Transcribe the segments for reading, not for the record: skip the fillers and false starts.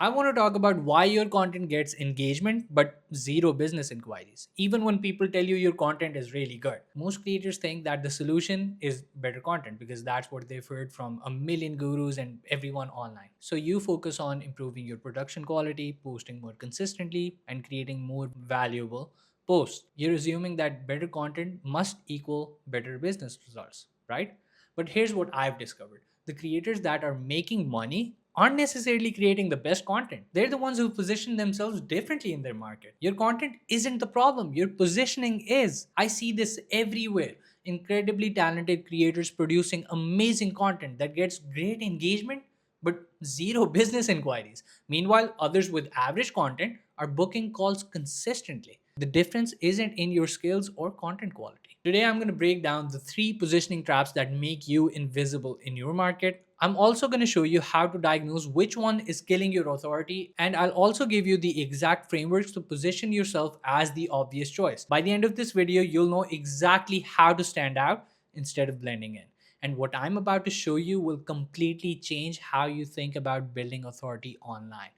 I want to talk about why your content gets engagement but zero business inquiries, even when people tell you your content is really good. Most creators think that the solution is better content because that's what they've heard from a million gurus and everyone online. So you focus on improving your production quality, posting more consistently, and creating more valuable posts. You're assuming that better content must equal better business results, right? But here's what I've discovered: the creators that are making money aren't necessarily creating the best content. They're the ones who position themselves differently in their market. Your content isn't the problem, your positioning is. I see this everywhere. Incredibly talented creators producing amazing content that gets great engagement but zero business inquiries. Meanwhile, others with average content are booking calls consistently. The difference isn't in your skills or content quality. Today, I'm going to break down the three positioning traps that make you invisible in your market. I'm also going to show you how to diagnose which one is killing your authority, and I'll also give you the exact frameworks to position yourself as the obvious choice. By the end of this video, you'll know exactly how to stand out instead of blending in. And what I'm about to show you will completely change how you think about building authority online.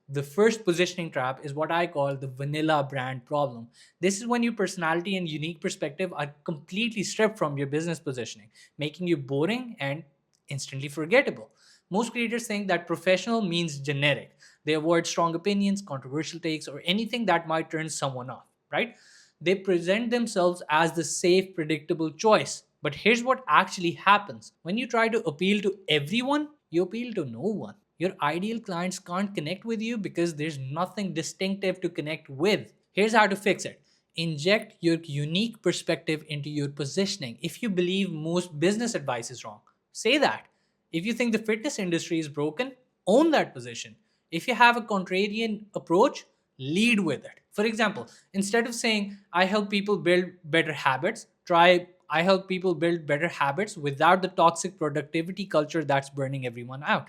The first positioning trap is what I call the vanilla brand problem. This is when your personality and unique perspective are completely stripped from your business positioning, making you boring and instantly forgettable. Most creators think that professional means generic. They avoid strong opinions, controversial takes, or anything that might turn someone off, right? They present themselves as the safe, predictable choice. But here's what actually happens: when you try to appeal to everyone, you appeal to no one. Your ideal clients can't connect with you because there's nothing distinctive to connect with. Here's how to fix it: inject your unique perspective into your positioning. If you believe most business advice is wrong, say that. If you think the fitness industry is broken, own that position. If you have a contrarian approach, lead with it. For example, instead of saying, I help people build better habits, try, I help people build better habits without the toxic productivity culture that's burning everyone out.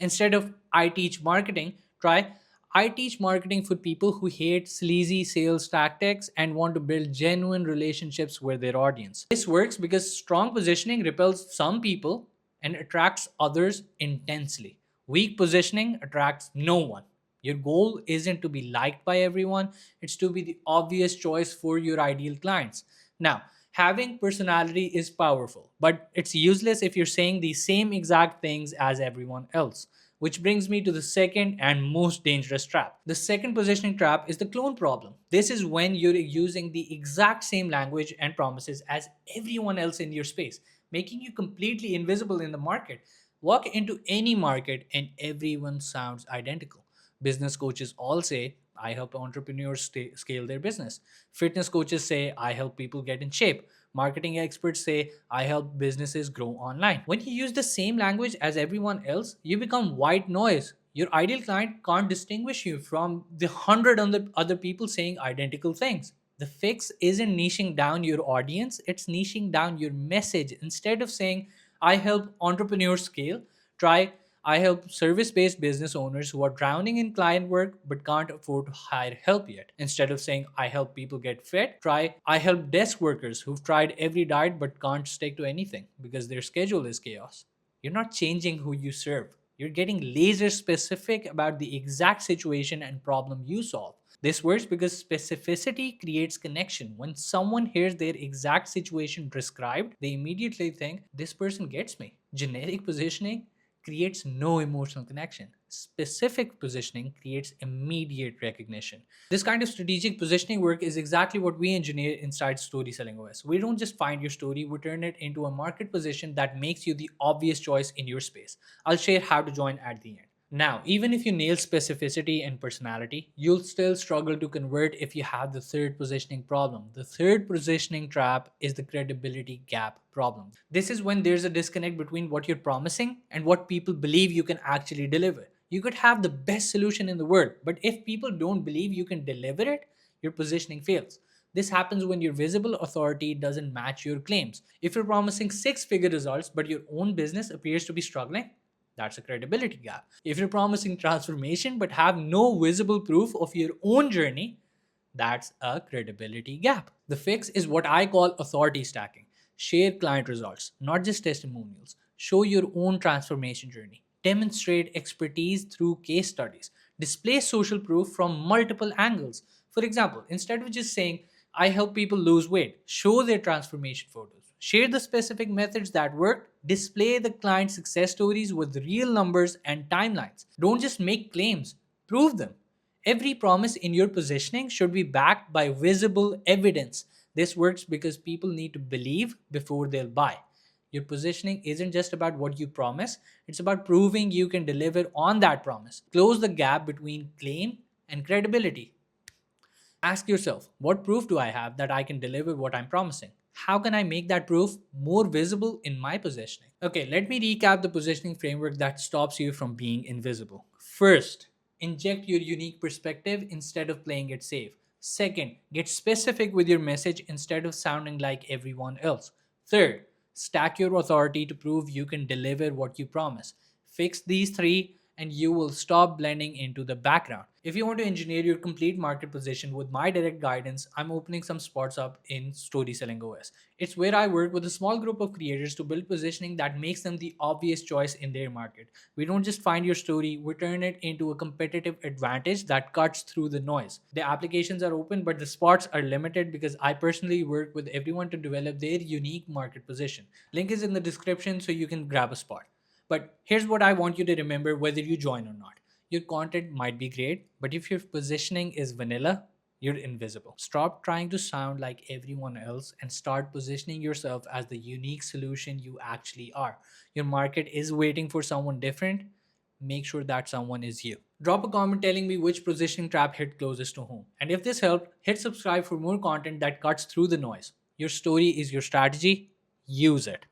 Instead of I teach marketing, try I teach marketing for people who hate sleazy sales tactics and want to build genuine relationships with their audience. This works because strong positioning repels some people and attracts others intensely. Weak positioning attracts no one. Your goal isn't to be liked by everyone, it's to be the obvious choice for your ideal clients. Now, having personality is powerful, but it's useless if you're saying the same exact things as everyone else. Which brings me to the second and most dangerous trap. The second positioning trap is the clone problem. This is when you're using the exact same language and promises as everyone else in your space, making you completely invisible in the market. Walk into any market and everyone sounds identical. Business coaches all say, I help entrepreneurs scale their business. Fitness coaches say, I help people get in shape. Marketing experts say, I help businesses grow online. When you use the same language as everyone else, you become white noise. Your ideal client can't distinguish you from the hundred other people saying identical things. The fix isn't niching down your audience, it's niching down your message. Instead of saying, I help entrepreneurs scale, try, I help service based business owners who are drowning in client work but can't afford to hire help yet. Instead of saying, I help people get fit, try, I help desk workers who've tried every diet but can't stick to anything because their schedule is chaos. You're not changing who you serve. You're getting laser specific about the exact situation and problem you solve. This works because specificity creates connection. When someone hears their exact situation described, they immediately think, this person gets me. Generic positioning creates no emotional connection. Specific positioning creates immediate recognition. This kind of strategic positioning work is exactly what we engineer inside Story Selling OS. We don't just find your story, we turn it into a market position that makes you the obvious choice in your space. I'll share how to join at the end. Now, even if you nail specificity and personality, you'll still struggle to convert if you have the third positioning problem. The third positioning trap is the credibility gap problem. This is when there's a disconnect between what you're promising and what people believe you can actually deliver. You could have the best solution in the world, but if people don't believe you can deliver it, your positioning fails. This happens when your visible authority doesn't match your claims. If you're promising six figure results, but your own business appears to be struggling, that's a credibility gap. If you're promising transformation but have no visible proof of your own journey, that's a credibility gap. The fix is what I call authority stacking. Share client results, not just testimonials. Show your own transformation journey. Demonstrate expertise through case studies. Display social proof from multiple angles. For example, instead of just saying, I help people lose weight, show their transformation photos. Share the specific methods that work. Display the client success stories with real numbers and timelines. Don't just make claims, prove them. Every promise in your positioning should be backed by visible evidence. This works because people need to believe before they'll buy. Your positioning isn't just about what you promise, it's about proving you can deliver on that promise. Close the gap between claim and credibility. Ask yourself, what proof do I have that I can deliver what I'm promising? How can I make that proof more visible in my positioning? Okay, let me recap the positioning framework that stops you from being invisible. First, inject your unique perspective instead of playing it safe. Second, get specific with your message instead of sounding like everyone else. Third, stack your authority to prove you can deliver what you promise. Fix these three, and you will stop blending into the background. If you want to engineer your complete market position with my direct guidance, I'm opening some spots up in Story Selling OS. It's where I work with a small group of creators to build positioning that makes them the obvious choice in their market. We don't just find your story, we turn it into a competitive advantage that cuts through the noise. The applications are open, but the spots are limited because I personally work with everyone to develop their unique market position. Link is in the description so you can grab a spot. But here's what I want you to remember whether you join or not. Your content might be great, but if your positioning is vanilla, you're invisible. Stop trying to sound like everyone else and start positioning yourself as the unique solution you actually are. Your market is waiting for someone different. Make sure that someone is you. Drop a comment telling me which positioning trap hit closest to home. And if this helped, hit subscribe for more content that cuts through the noise. Your story is your strategy. Use it.